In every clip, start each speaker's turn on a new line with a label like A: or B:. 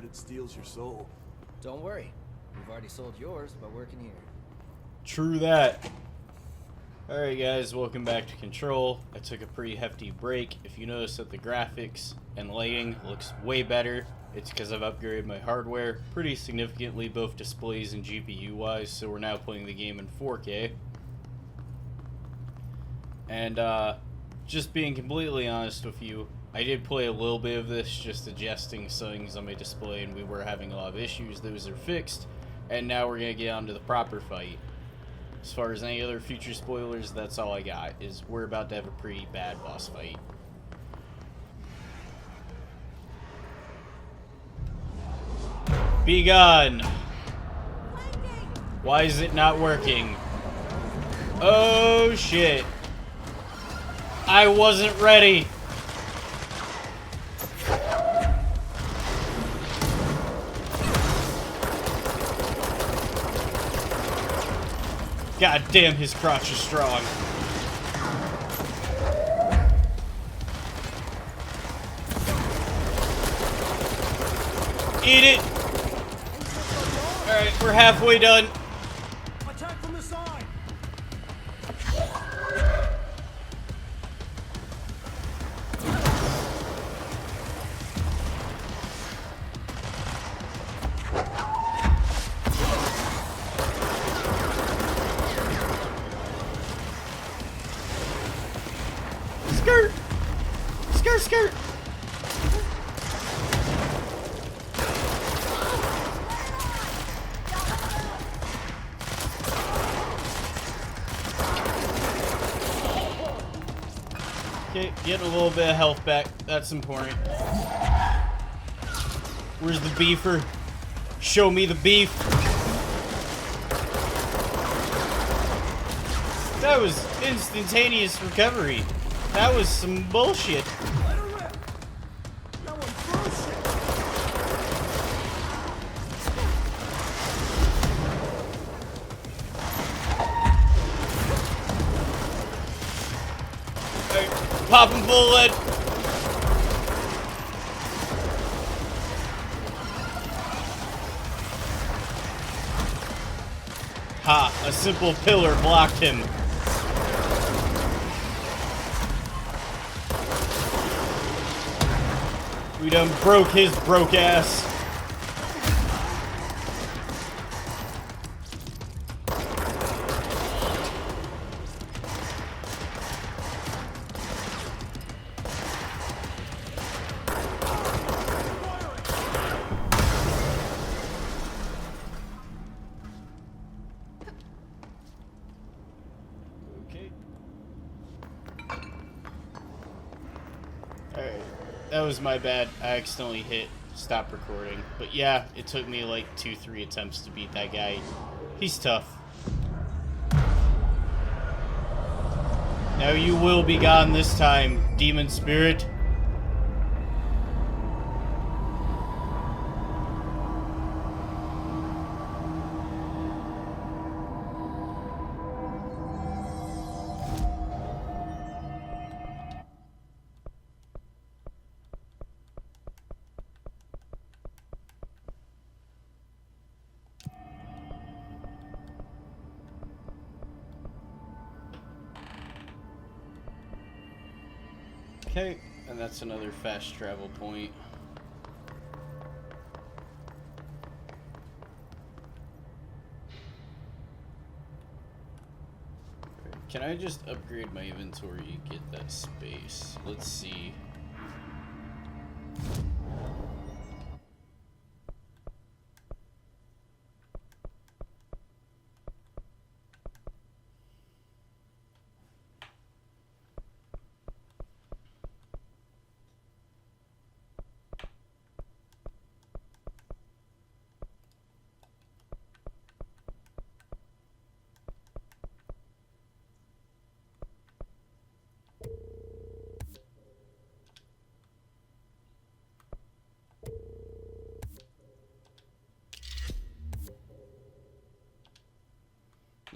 A: it steals your soul.
B: Don't worry. We've already sold yours by working here.
C: True that. Alright guys, welcome back to Control. I took a pretty hefty break. If you notice that the graphics and lighting looks way better, it's because I've upgraded my hardware pretty significantly, both displays and GPU wise, so we're now playing the game in 4K. And just being completely honest with you, I did play a little bit of this, just adjusting settings on my display, and we were having a lot of issues. Those are fixed, and now we're going to get on to the proper fight. As far as any other future spoilers, that's all I got, is we're about to have a pretty bad boss fight. Be gone! Why is it not working? Oh shit! I wasn't ready! God damn, his crotch is strong. Eat it! Alright, we're halfway done.
A: Attack from the side!
C: Skirt! Skirt, skirt! Okay, getting a little bit of health back. That's important. Where's the beefer? Show me the beef. That was instantaneous recovery. That was some bullshit.
A: Let her rip! No one throws shit!
C: Alright, pop him full of lead. Ha, a simple pillar blocked him. We done broke his broke ass. Okay. Alright. That was my bad. I accidentally hit stop recording. But yeah, it took me like 2-3 attempts to beat that guy. He's tough. Now you will be gone this time, demon spirit. Okay, and that's another fast travel point. Can I just upgrade my inventory to get that space? Let's see.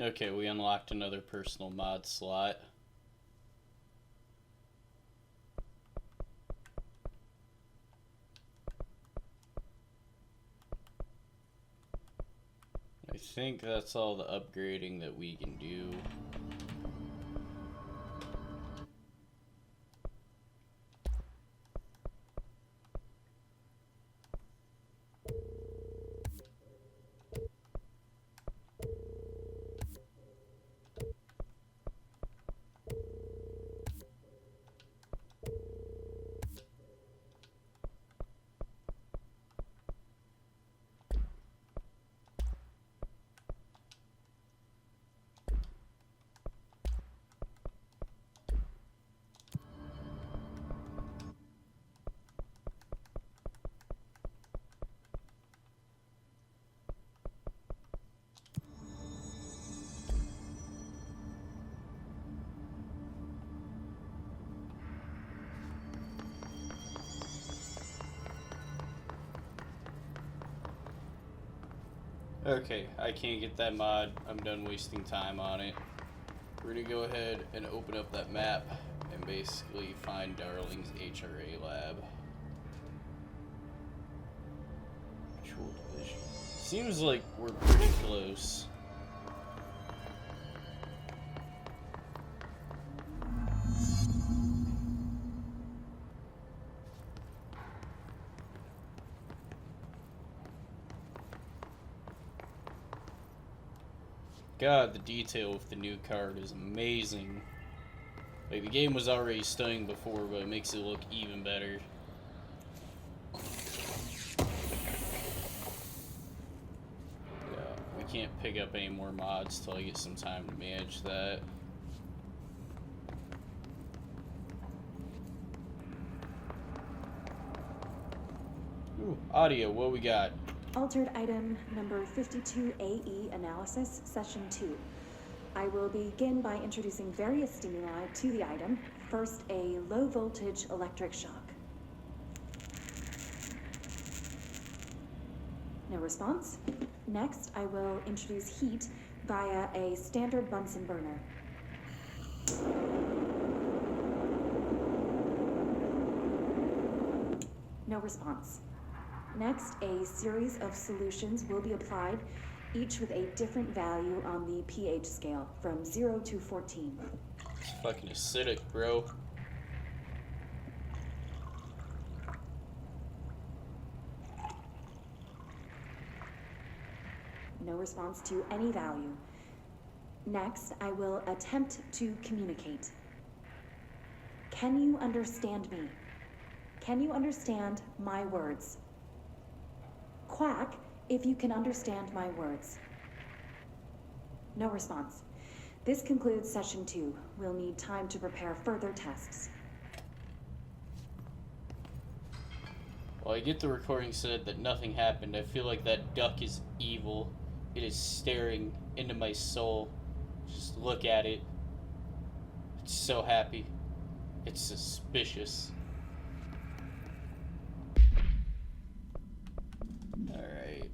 C: Okay, we unlocked another personal mod slot. think that's all the upgrading that we can do. Okay, I can't get that mod. I'm done wasting time on it. We're gonna go ahead and open up that map and basically find Darling's HRA lab. Patrol division. Seems like we're pretty close. God, the detail of the new card is amazing. Like, the game was already stunning before, but it makes it look even better. Yeah, we can't pick up any more mods till I get some time to manage that. Ooh, audio, what we got?
D: Altered item number 52AE analysis, session 2. I will begin by introducing various stimuli to the item. First, a low voltage electric shock. No response. Next, I will introduce heat via a standard Bunsen burner. No response. Next, a series of solutions will be applied, each with a different value on the pH scale, from 0 to 14.
C: It's fucking acidic, bro.
D: No response to any value. Next, I will attempt to communicate. Can you understand me? Can you understand my words? Quack if you can understand my words. No response. This concludes session 2. We'll need time to prepare further tests.
C: Well, I get the recording said that nothing happened. I feel like that duck is evil. It is staring into my soul. Just look at it. It's so happy. It's suspicious. Alright.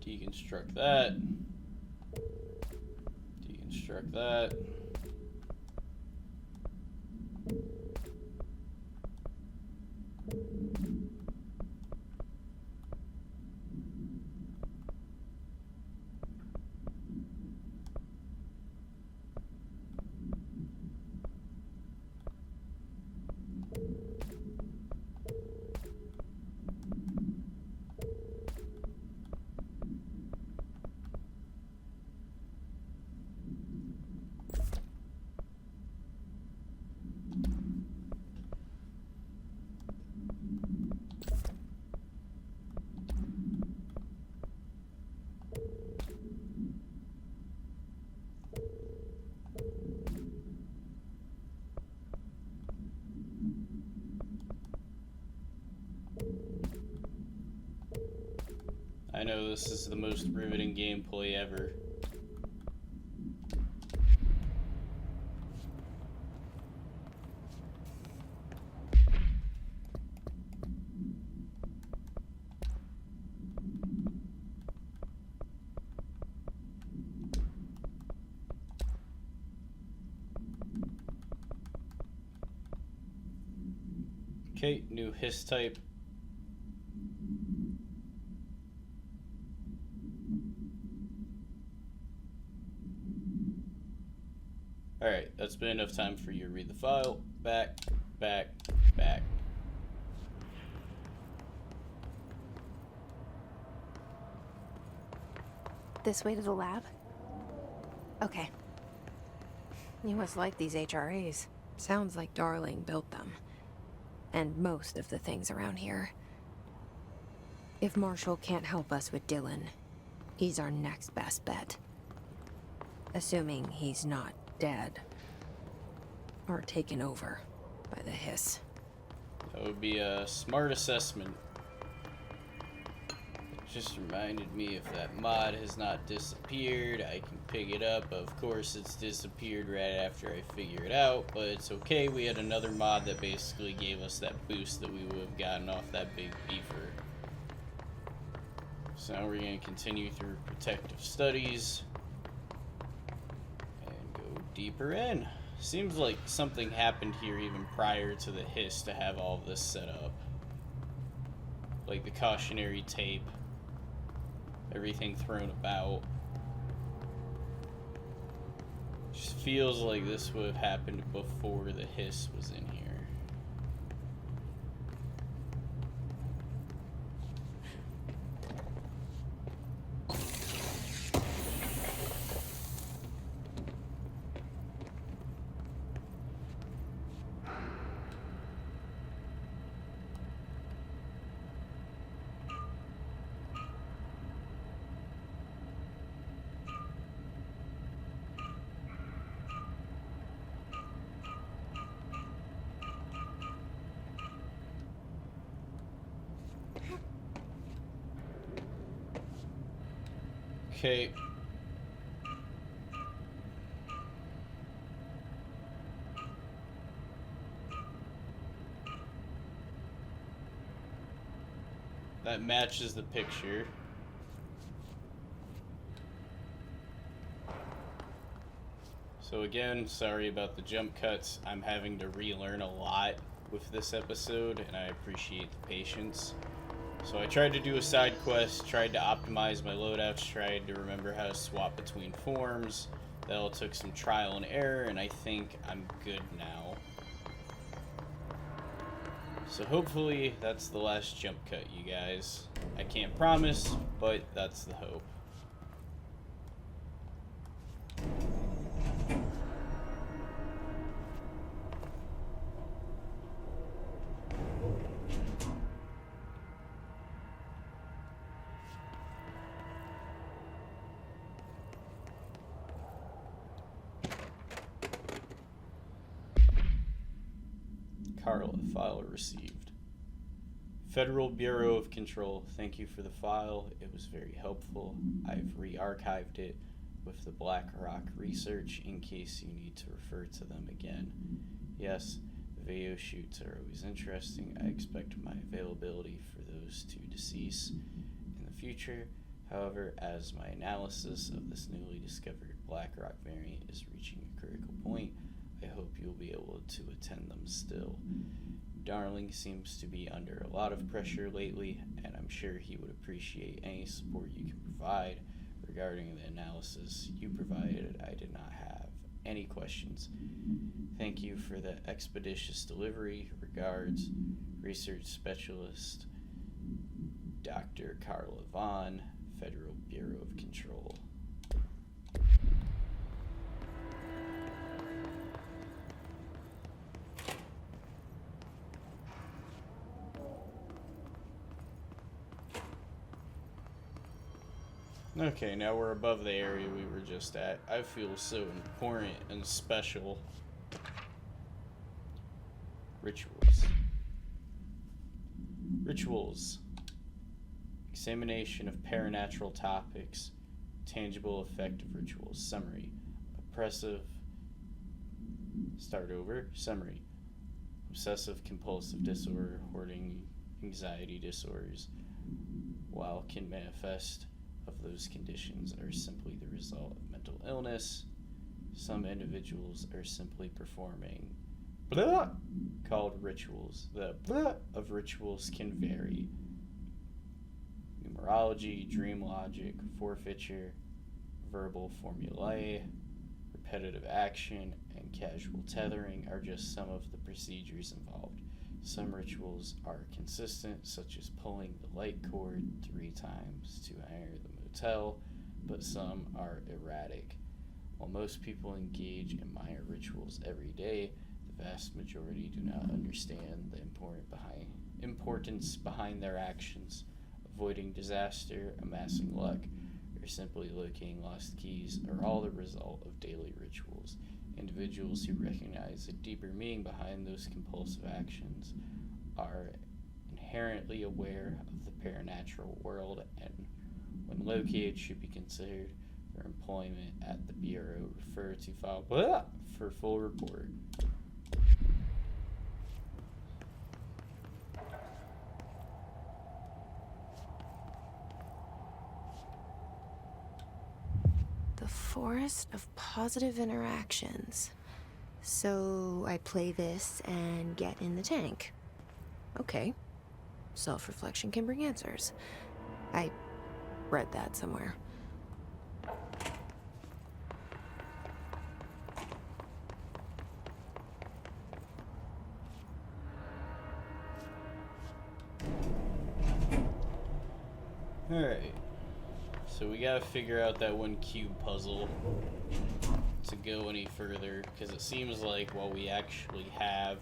C: Deconstruct that. Deconstruct that. I know this is the most riveting gameplay ever. Okay, new hiss type. Alright, that's been enough time for you to read the file. Back, back, back.
E: This way to the lab? Okay. You must like these HRAs. Sounds like Darling built them. And most of the things around here. If Marshall can't help us with Dylan, he's our next best bet. Assuming he's not dead. Or taken over by the hiss.
C: That would be a smart assessment. It just reminded me if that mod has not disappeared, I can pick it up. Of course, it's disappeared right after I figure it out, but it's okay. We had another mod that basically gave us that boost that we would have gotten off that big beaver. So now we're going to continue through protective studies and go deeper in. Seems like something happened here even prior to the hiss to have all of this set up. Like the cautionary tape, everything thrown about. Just feels like this would have happened before the hiss was in here. Okay. That matches the picture. So again, sorry about the jump cuts. I'm having to relearn a lot with this episode, and I appreciate the patience. So I tried to do a side quest, tried to optimize my loadouts, tried to remember how to swap between forms. That all took some trial and error, and I think I'm good now. So hopefully that's the last jump cut, you guys. I can't promise, but that's the hope. Carla, file received. Federal Bureau of Control, thank you for the file. It was very helpful. I've re-archived it with the Black Rock research in case you need to refer to them again. Yes, the video shoots are always interesting. I expect my availability for those to decease in the future. However, as my analysis of this newly discovered Black Rock variant is reaching a critical point, I hope you'll be able to attend them still. Darling seems to be under a lot of pressure lately, and I'm sure he would appreciate any support you can provide. Regarding the analysis you provided, I did not have any questions. Thank you for the expeditious delivery. Regards, Research Specialist Dr. Carla Vaughn, Federal Bureau of Control. Okay, now we're above the area we were just at. I feel so important and special. Rituals. Rituals. Examination of paranatural topics. Tangible effect of rituals. Summary. Oppressive. Start over. Summary. Obsessive compulsive disorder, hoarding, anxiety disorders, while can manifest of those conditions are simply the result of mental illness. Some individuals are simply performing blah, called rituals. The blah of rituals can vary. Numerology, dream logic, forfeiture, verbal formulae, repetitive action, and casual tethering are just some of the procedures involved. Some rituals are consistent, such as pulling the light cord 3 times to enter the motel, but some are erratic. While most people engage in minor rituals every day, the vast majority do not understand the importance behind their actions. Avoiding disaster, amassing luck, or simply locating lost keys are all the result of daily rituals. Individuals who recognize the deeper meaning behind those compulsive actions are inherently aware of the paranatural world and, when located, should be considered for employment at the Bureau. Refer to file for full report.
E: The Forest of Positive Interactions. So I play this and get in the tank. Okay. Self-reflection can bring answers. I read that somewhere.
C: Alright. So we gotta figure out that one cube puzzle to go any further, because it seems like while we actually have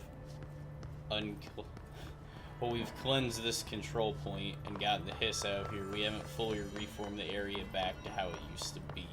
C: we've cleansed this control point and gotten the hiss out of here, we haven't fully reformed the area back to how it used to be.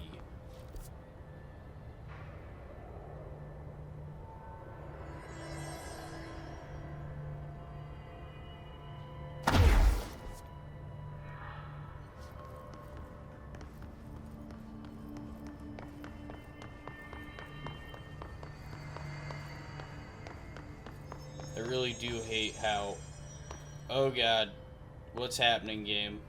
C: I really do hate how... Oh god. What's happening, game?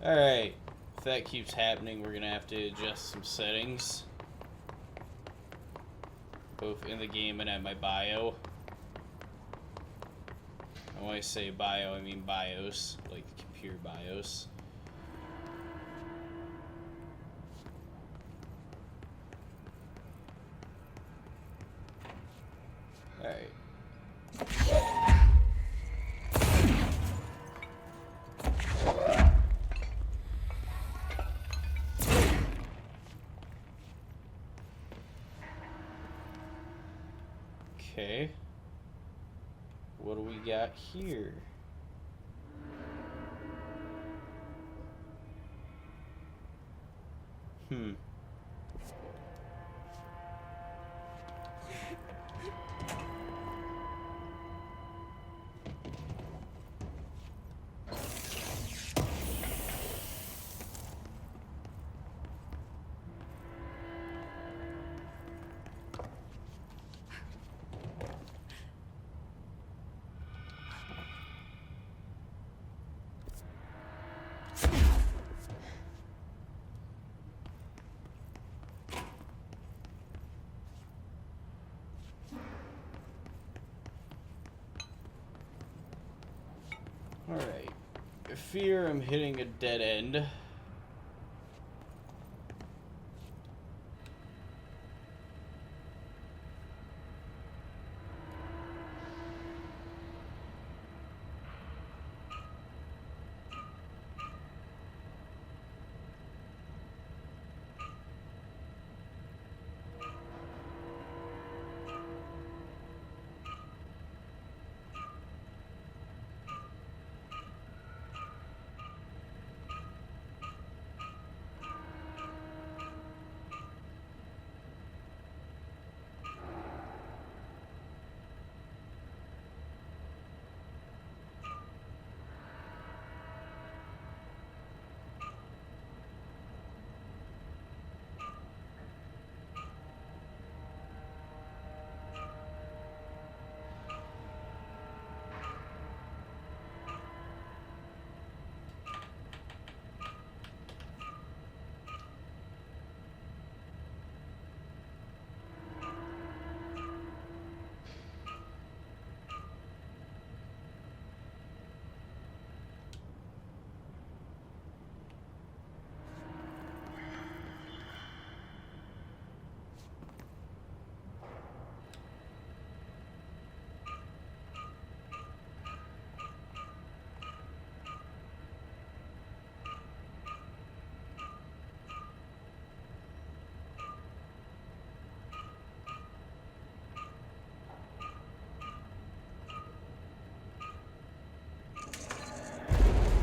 C: Alright. If that keeps happening, we're gonna have to adjust some settings. Both in the game and at my bio. And when I say bio, I mean BIOS. Like the computer BIOS. Alright. Okay. What do we got here? Alright. I fear I'm hitting a dead end.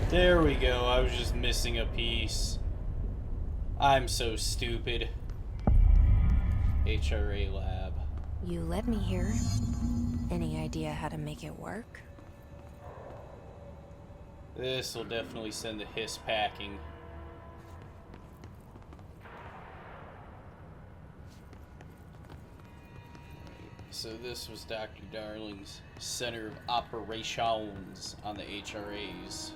C: There we go. I was just missing a piece. I'm so stupid. HRA lab.
E: You led me here. Any idea how to make it work?
C: This will definitely send the hiss packing. So this was Dr. Darling's center of operations on the HRAs.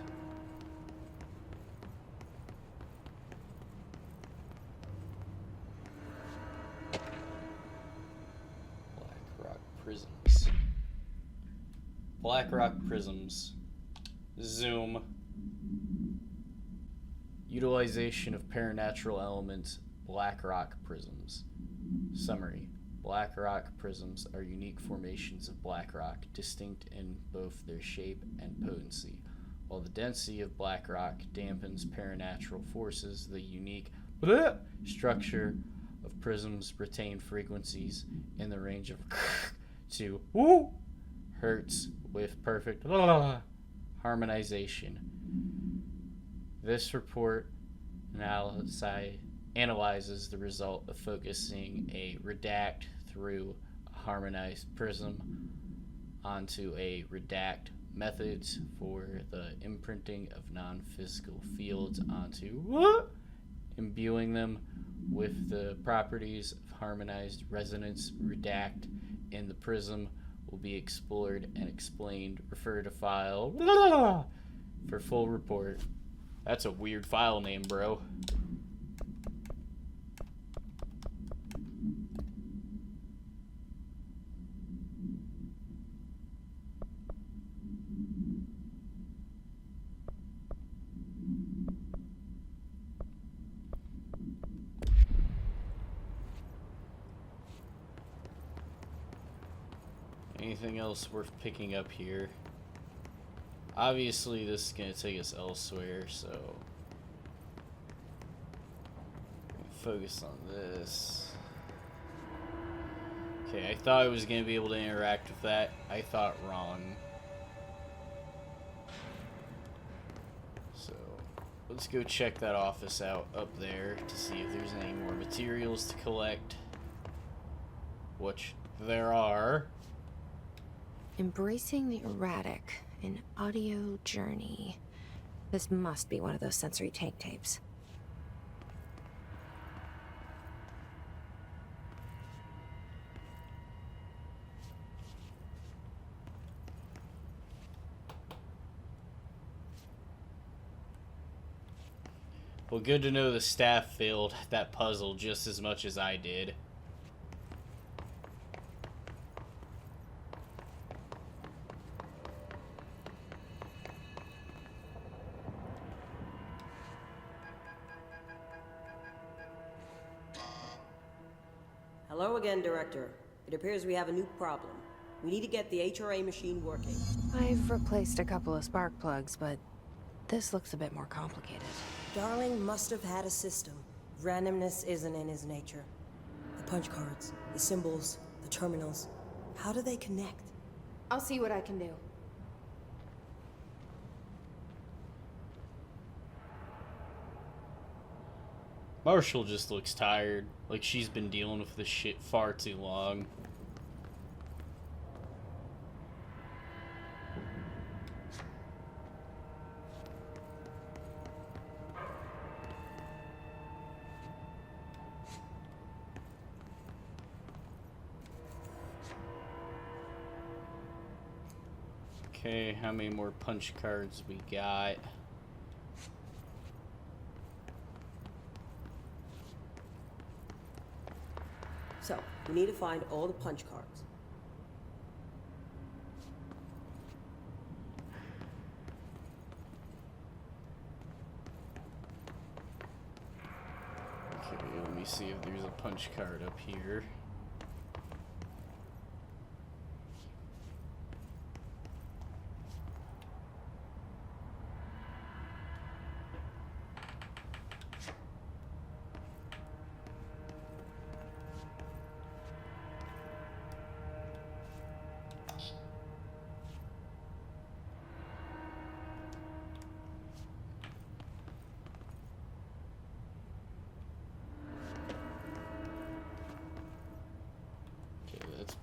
C: Blackrock Prisms. Blackrock Prisms. Zoom. Utilization of paranatural elements. Blackrock Prisms. Summary. Blackrock prisms are unique formations of blackrock, distinct in both their shape and potency. While the density of blackrock dampens paranatural forces, the unique structure of prisms retain frequencies in the range of to hertz with perfect harmonization. This report analyzes the result of focusing a redact through a harmonized prism onto a redact methods for the imprinting of non-physical fields onto imbuing them with the properties of harmonized resonance. Redact in the prism will be explored and explained. Refer to file for full report. That's a weird file name, bro. Anything else worth picking up here? Obviously, this is going to take us elsewhere, so focus on this. Okay, I thought I was going to be able to interact with that. I thought wrong. So, let's go check that office out up there to see if there's any more materials to collect. Which there are.
E: Embracing the erratic, an audio journey. This must be one of those sensory tank tapes.
C: Well, good to know the staff failed that puzzle just as much as I did.
F: Hello again, Director. It appears we have a new problem. We need to get the HRA machine working.
E: I've replaced a couple of spark plugs, but this looks a bit more complicated.
F: Darling must have had a system. Randomness isn't in his nature. The punch cards, the symbols, the terminals. How do they connect?
G: I'll see what I can do.
C: Marshall just looks tired, like she's been dealing with this shit far too long. Okay, how many more punch cards we got?
F: So, we need to find all the punch cards.
C: Okay, let me see if there's a punch card up here.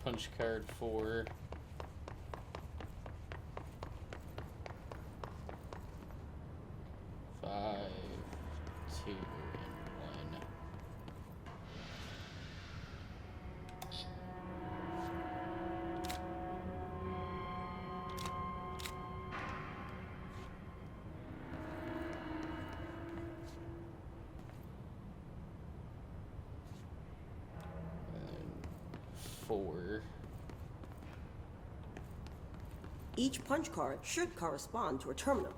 C: punch card 4. Five, 2, and 1. And 4.
F: Each punch card should correspond to a terminal.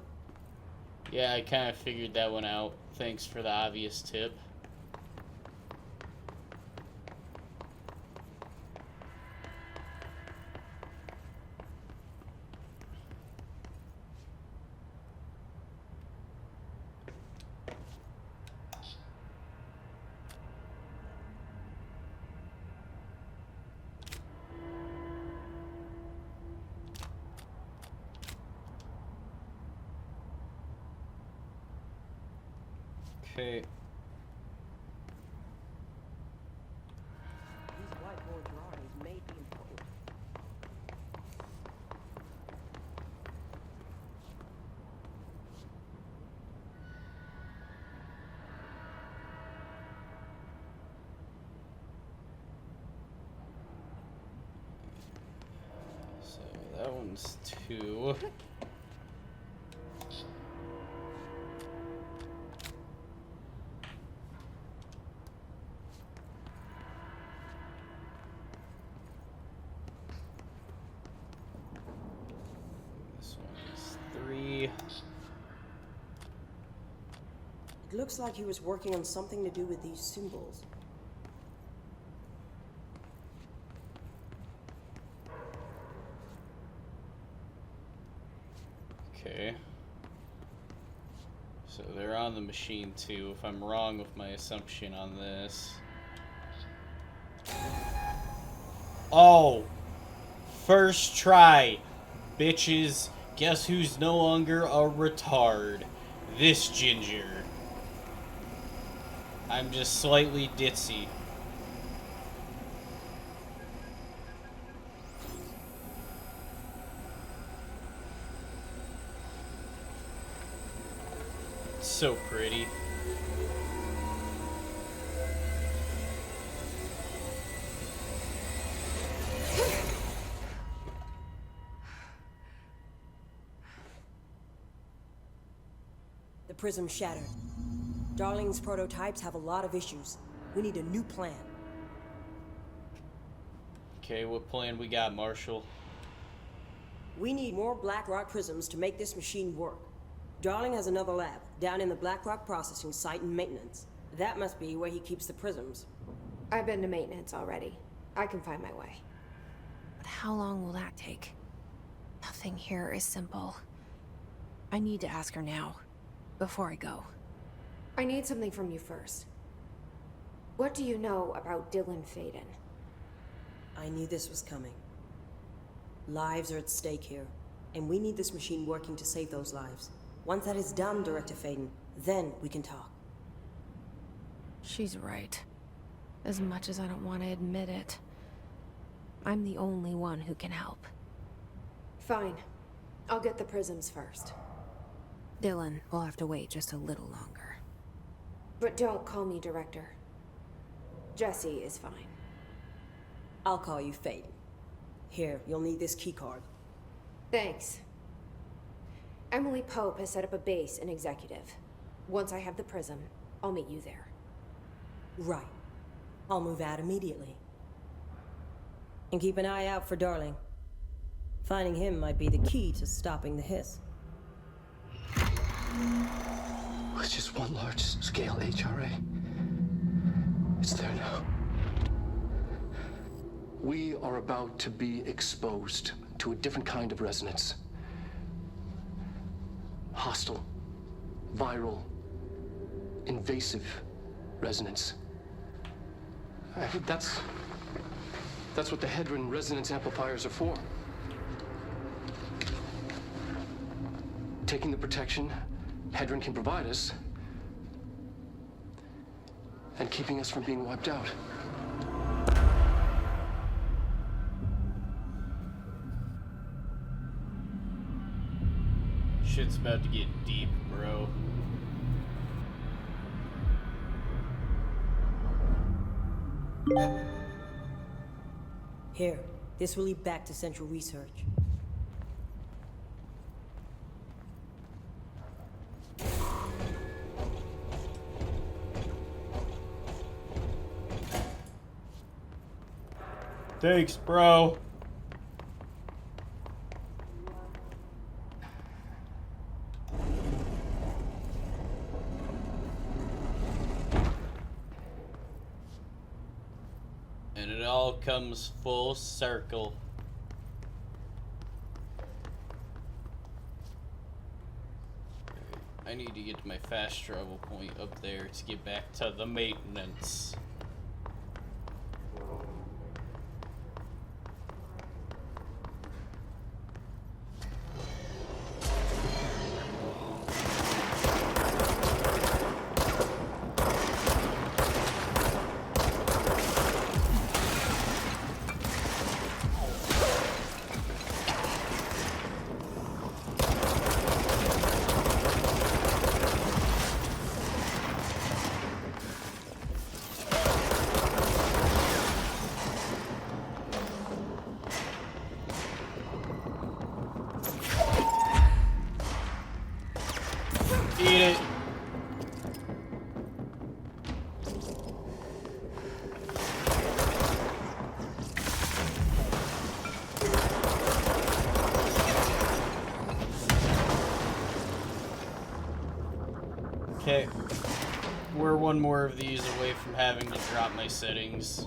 C: Yeah, I kind of figured that one out. Thanks for the obvious tip. Okay.
F: These whiteboard drawings may be important.
C: So that one's 2. This one is 3.
F: It looks like he was working on something to do with these symbols.
C: Okay. So they're on the machine too, if I'm wrong with my assumption on this. Oh! First try, bitches. Guess who's no longer a retard? This ginger. I'm just slightly ditzy. So pretty.
F: The prism shattered. Darling's prototypes have a lot of issues. We need a new plan.
C: Okay, what plan we got, Marshall?
F: We need more Blackrock prisms to make this machine work. Darling has another lab, down in the Blackrock processing site and maintenance. That must be where he keeps the prisms.
E: I've been to maintenance already. I can find my way. But how long will that take? Nothing here is simple. I need to ask her now, before I go. I need something from you first. What do you know about Dylan Faden?
F: I knew this was coming. Lives are at stake here, and we need this machine working to save those lives. Once that is done, Director Faden, then we can talk.
E: She's right. As much as I don't want to admit it. I'm the only one who can help. Fine. I'll get the prisms first. Dylan will have to wait just a little longer. But don't call me Director. Jesse is fine.
F: I'll call you Faden. Here, you'll need this keycard.
E: Thanks. Emily Pope has set up a base in Executive. Once I have the prism, I'll meet you there.
F: Right. I'll move out immediately. And keep an eye out for Darling. Finding him might be the key to stopping the hiss.
G: It's just one large-scale HRA. It's there now. We are about to be exposed to a different kind of resonance. Hostile, viral, invasive resonance. That's what the Hedron resonance amplifiers are for. Taking the protection Hedron can provide us, and keeping us from being wiped out.
C: Shit's about to get deep, bro.
F: Here, this will lead back to Central Research.
C: Thanks, bro. And it all comes full circle. I need to get to my fast travel point up there to get back to the maintenance. Eat it. Okay. We're one more of these away from having to drop my settings.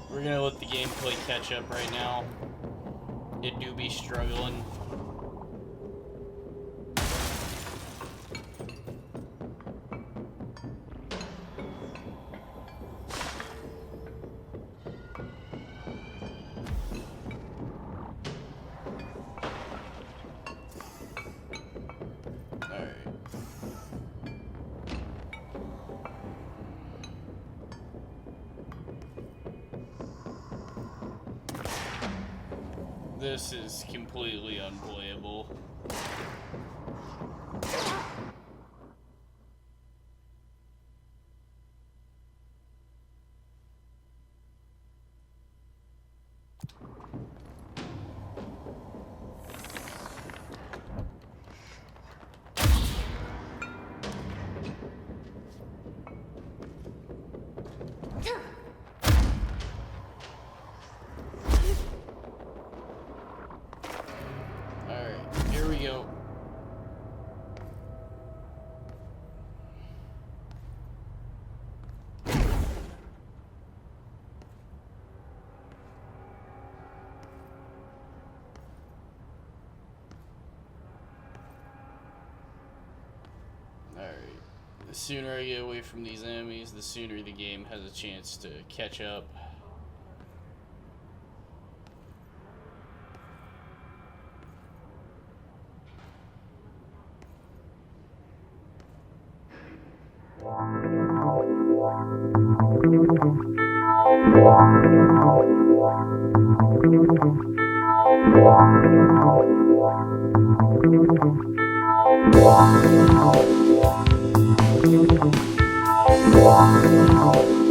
C: We're gonna let the gameplay catch up right now. It do be struggling. This is completely unplayable. Here we go. Alright. The sooner I get away from these enemies, the sooner the game has a chance to catch up.
H: Wow.